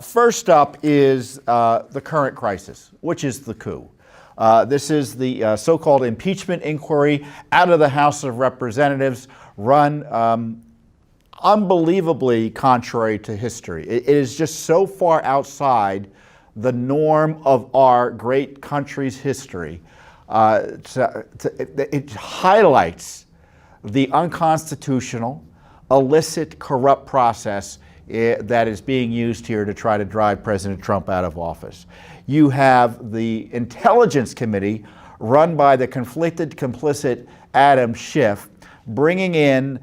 First up is the current crisis, which is the coup. This is the so-called impeachment inquiry out of the House of Representatives, run unbelievably contrary to history. It is just so far outside the norm of our great country's history. It highlights the unconstitutional, illicit, corrupt process that is being used here to try to drive President Trump out of office. You have the Intelligence Committee run by the conflicted, complicit Adam Schiff, bringing in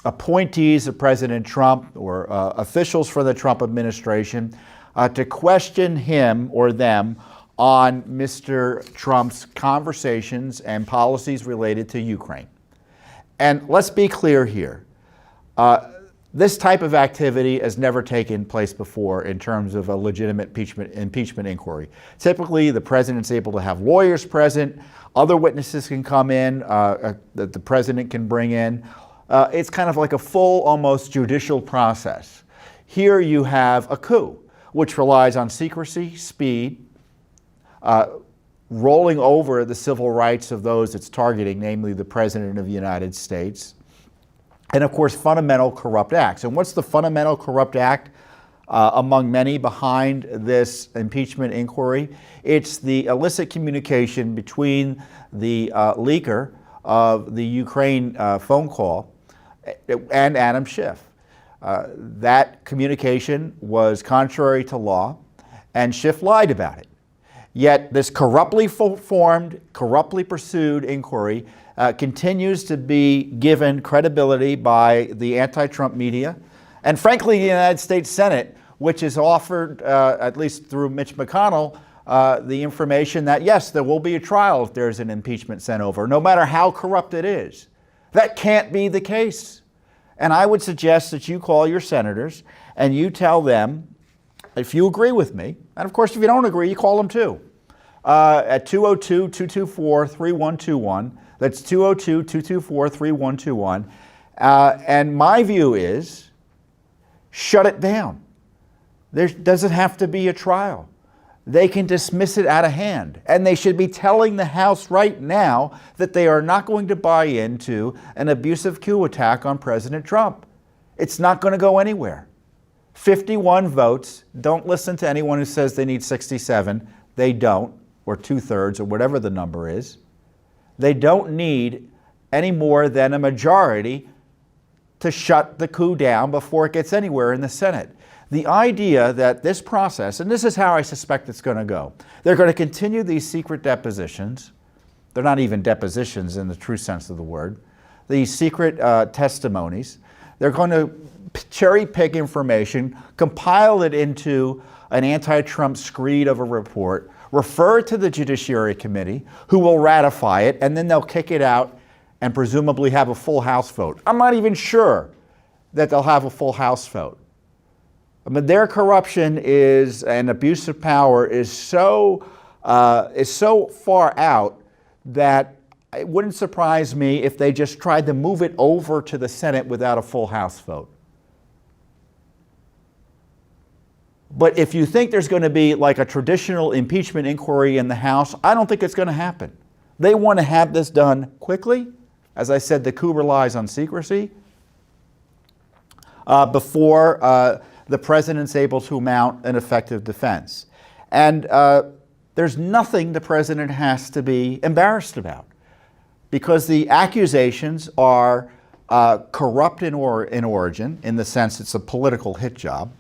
appointees of President Trump or officials for the Trump administration to question him or them on Mr. Trump's conversations and policies related to Ukraine. And let's be clear here. This type of activity has never taken place before in terms of a legitimate impeachment inquiry. Typically, the president's able to have lawyers present, other witnesses can come in that the president can bring in. It's kind of like a full, almost judicial process. Here you have a coup, which relies on secrecy, speed, rolling over the civil rights of those it's targeting, namely the President of the United States, and of course fundamental corrupt acts. And what's the fundamental corrupt act among many behind this impeachment inquiry? It's the illicit communication between the leaker of the Ukraine phone call and Adam Schiff. That communication was contrary to law, and Schiff lied about it. Yet this corruptly formed, corruptly pursued inquiry continues to be given credibility by the anti-Trump media, and frankly the United States Senate, which has offered, at least through Mitch McConnell, the information that yes, there will be a trial if there's an impeachment sent over, no matter how corrupt it is. That can't be the case. And I would suggest that you call your senators and you tell them, if you agree with me, and of course if you don't agree, you call them too, at 202-224-3121. That's 202-224-3121. And my view is, shut it down. There doesn't have to be a trial. They can dismiss it out of hand. And they should be telling the House right now that they are not going to buy into an abusive coup attack on President Trump. It's not going to go anywhere. 51 votes. Don't listen to anyone who says they need 67. They don't, or 2/3, or whatever the number is. They don't need any more than a majority to shut the coup down before it gets anywhere in the Senate. The idea that this process, and this is how I suspect it's going to go, they're going to continue these secret depositions. They're not even depositions in the true sense of the word. These secret testimonies. They're going to cherry pick information, compile it into an anti-Trump screed of a report, refer it to the Judiciary Committee, who will ratify it, and then they'll kick it out and presumably have a full House vote. I'm not even sure that they'll have a full House vote. I mean, their corruption is, and abuse of power is so far out that it wouldn't surprise me if they just tried to move it over to the Senate without a full House vote. But if you think there's going to be like a traditional impeachment inquiry in the House, I don't think it's going to happen. They want to have this done quickly. As I said, the coup relies on secrecy before the president's able to mount an effective defense. And there's nothing the president has to be embarrassed about, because the accusations are corrupt in origin, in the sense it's a political hit job,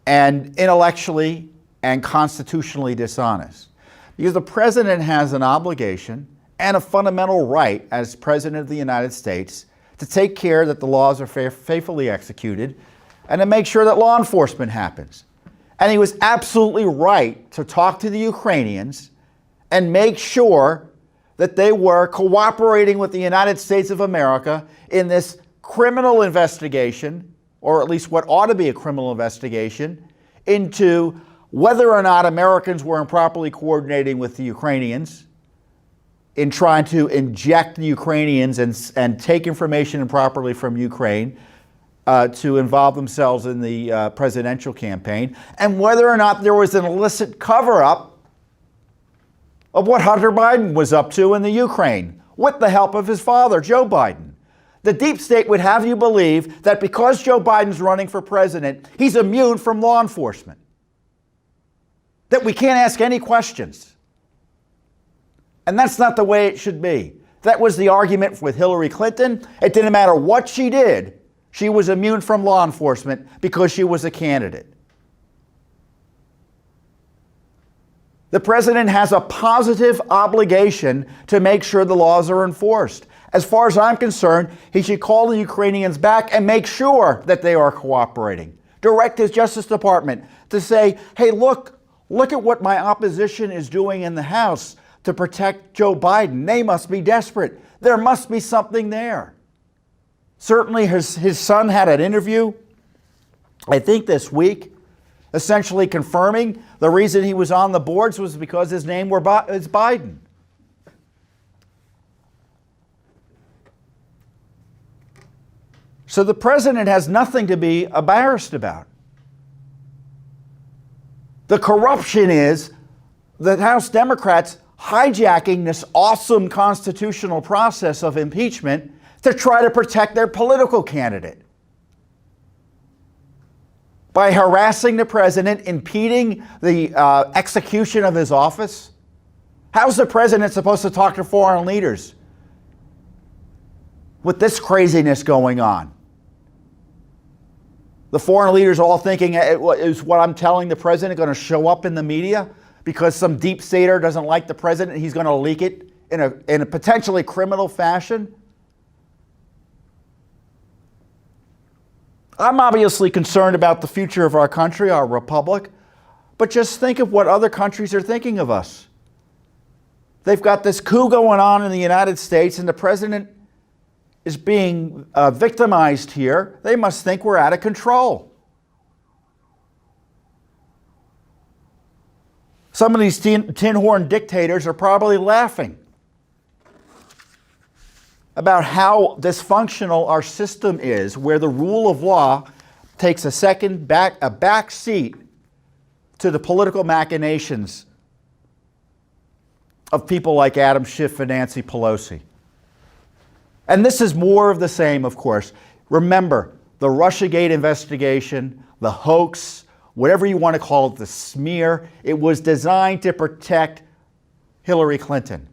and intellectually and constitutionally dishonest. Because the president has an obligation and a fundamental right as President of the United States to take care that the laws are faithfully executed and to make sure that law enforcement happens. And he was absolutely right to talk to the Ukrainians and make sure that they were cooperating with the United States of America in this criminal investigation, or at least what ought to be a criminal investigation, into whether or not Americans were improperly coordinating with the Ukrainians in trying to inject the Ukrainians and take information improperly from Ukraine to involve themselves in the presidential campaign, and whether or not there was an illicit cover-up of what Hunter Biden was up to in the Ukraine with the help of his father, Joe Biden. The deep state would have you believe that because Joe Biden's running for president, he's immune from law enforcement, that we can't ask any questions. And that's not the way it should be. That was the argument with Hillary Clinton. It didn't matter what she did, she was immune from law enforcement because she was a candidate. The president has a positive obligation to make sure the laws are enforced. As far as I'm concerned, he should call the Ukrainians back and make sure that they are cooperating. Direct his Justice Department to say, hey, look at what my opposition is doing in the House to protect Joe Biden. They must be desperate. There must be something there. Certainly his son had an interview, I think this week, essentially confirming the reason he was on the boards was because his name is Biden. So the president has nothing to be embarrassed about. The corruption is the House Democrats hijacking this awesome constitutional process of impeachment to try to protect their political candidate. By harassing the president, impeding the execution of his office. How's the president supposed to talk to foreign leaders with this craziness going on? The foreign leaders all thinking, is what I'm telling the president going to show up in the media? Because some deep stater doesn't like the president, he's going to leak it in a potentially criminal fashion? I'm obviously concerned about the future of our country, our republic, but just think of what other countries are thinking of us. They've got this coup going on in the United States, and the president is being victimized here. They must think we're out of control. Some of these tin horn dictators are probably laughing about how dysfunctional our system is, where the rule of law takes a back seat to the political machinations of people like Adam Schiff and Nancy Pelosi. And this is more of the same, of course. Remember, the Russiagate investigation, the hoax, whatever you want to call it, the smear, it was designed to protect Hillary Clinton,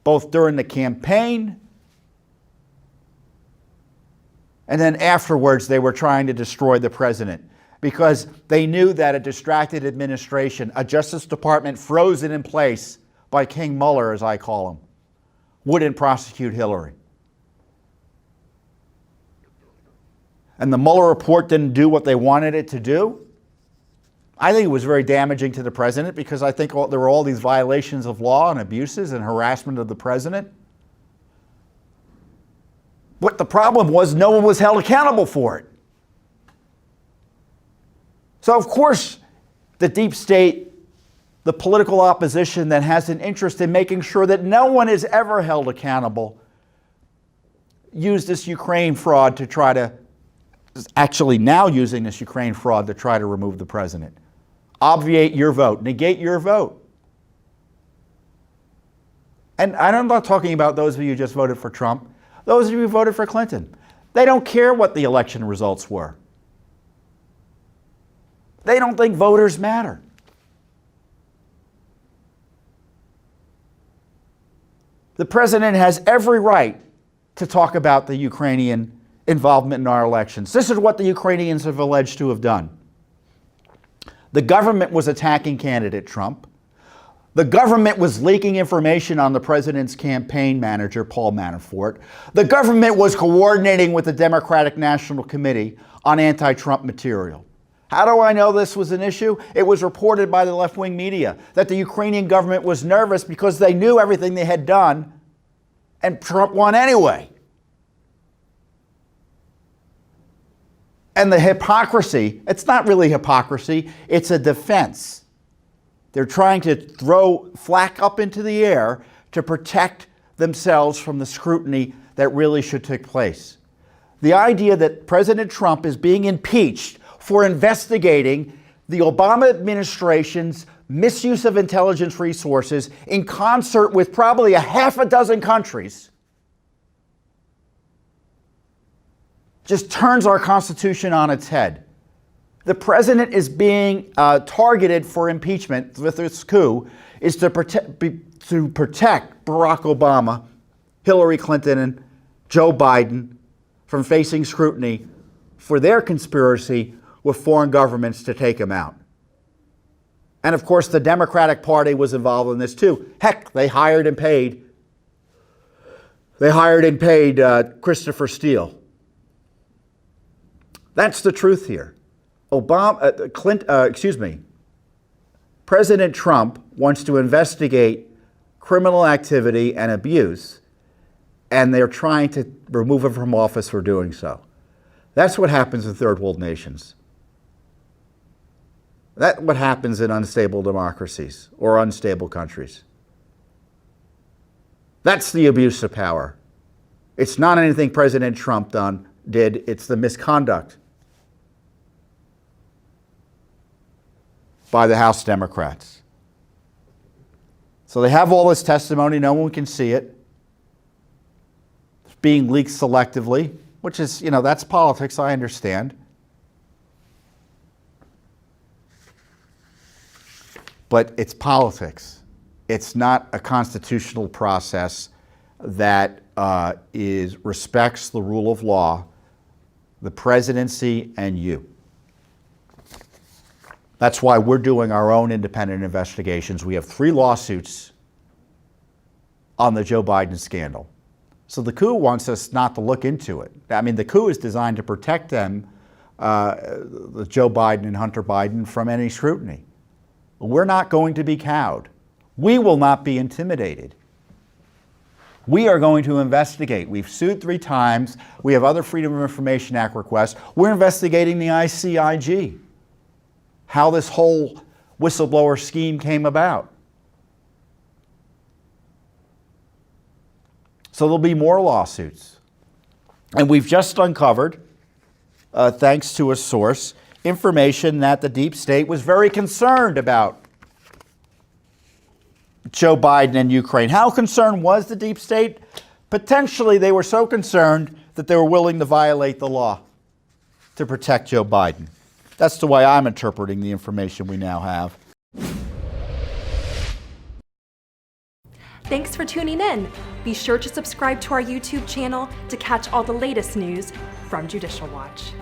both during the campaign and then afterwards they were trying to destroy the president because they knew that a distracted administration, a Justice Department frozen in place by King Mueller, as I call him, wouldn't prosecute Hillary. And the Mueller report didn't do what they wanted it to do. I think it was very damaging to the president because I think there were all these violations of law and abuses and harassment of the president. What the problem was, no one was held accountable for it. So of course, the deep state, the political opposition that has an interest in making sure that no one is ever held accountable, used this Ukraine fraud to try to, actually now using this Ukraine fraud to try to remove the president. Obviate your vote, negate your vote. And I'm not talking about those of you who just voted for Trump. Those of you who voted for Clinton. They don't care what the election results were. They don't think voters matter. The president has every right to talk about the Ukrainian involvement in our elections. This is what the Ukrainians have alleged to have done. The government was attacking candidate Trump. The government was leaking information on the president's campaign manager, Paul Manafort. The government was coordinating with the Democratic National Committee on anti-Trump material. How do I know this was an issue? It was reported by the left-wing media that the Ukrainian government was nervous because they knew everything they had done and Trump won anyway. And the hypocrisy, it's not really hypocrisy, it's a defense. They're trying to throw flack up into the air to protect themselves from the scrutiny that really should take place. The idea that President Trump is being impeached for investigating the Obama administration's misuse of intelligence resources in concert with probably a half a dozen countries just turns our Constitution on its head. The president is being targeted for impeachment with this coup is to protect Barack Obama, Hillary Clinton, and Joe Biden from facing scrutiny for their conspiracy with foreign governments to take him out. And of course, the Democratic Party was involved in this too. Heck, they hired and paid Christopher Steele. That's the truth here. President Trump wants to investigate criminal activity and abuse, and they're trying to remove him from office for doing so. That's what happens in third world nations. That's what happens in unstable democracies or unstable countries. That's the abuse of power. It's not anything President Trump did, it's the misconduct by the House Democrats. So they have all this testimony, no one can see it. It's being leaked selectively, which is, that's politics, I understand. But it's politics. It's not a constitutional process that respects the rule of law, the presidency, and you. That's why we're doing our own independent investigations. We have 3 lawsuits on the Joe Biden scandal. So the coup wants us not to look into it. I mean, the coup is designed to protect them, Joe Biden and Hunter Biden, from any scrutiny. We're not going to be cowed. We will not be intimidated. We are going to investigate. We've sued 3 times. We have other Freedom of Information Act requests. We're investigating the ICIG, how this whole whistleblower scheme came about. So there'll be more lawsuits. And we've just uncovered, thanks to a source, information that the deep state was very concerned about Joe Biden and Ukraine. How concerned was the deep state? Potentially they were so concerned that they were willing to violate the law to protect Joe Biden. That's the way I'm interpreting the information we now have. Thanks for tuning in. Be sure to subscribe to our YouTube channel to catch all the latest news from Judicial Watch.